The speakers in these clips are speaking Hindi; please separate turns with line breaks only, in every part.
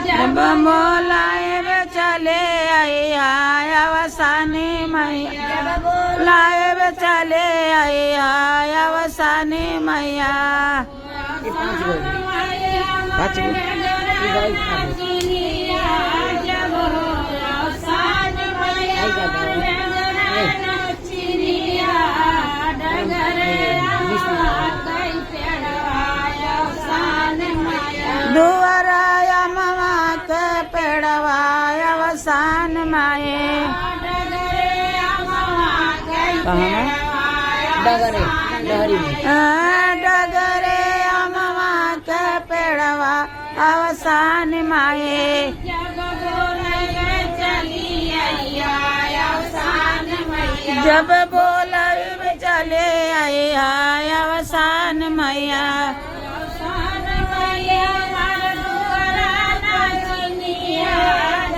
जब बोलाए वे चले आया अवसानी मैया, लाए वे चले आया अवसानी मैया। दुआराया ममा के पेड़वाया अवसान माए। डगरे ममा के पेड़वा अवसान माए। जब बोला चले आया अवसान मैया।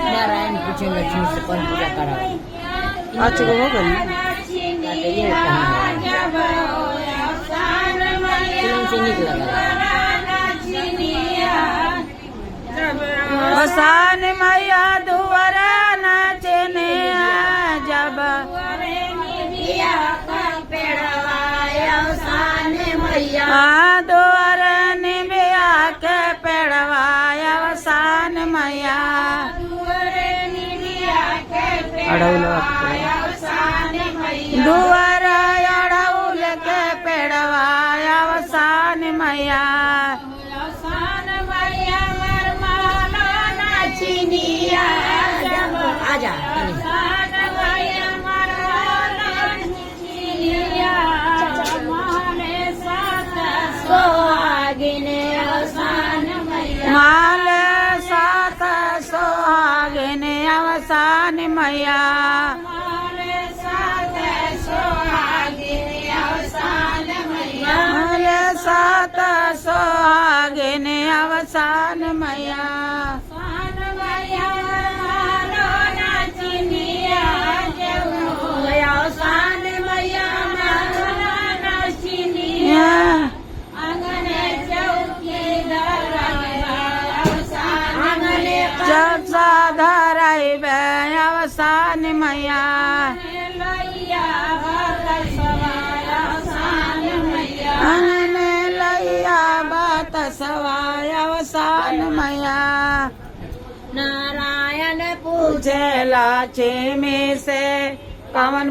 नारायण पूछे लक्ष्मी से कौन पूजा करा
आज को हो गई
से निकला
अवसान मैया दुआरा नाचने जब दुआरा निबिया के पेड़वाया अवसान मैया। दुआरा अड़ौल के पेड़वाया अवसान मैया।
आजा
माल सात सोहागिन अवसान मैया। माल सात सोहागिन अवसान मैया। जब साधाराई अवसान मैया। लैया बात सवाय अवसान मैया।
नारायण
पूछे लाचे में से कवन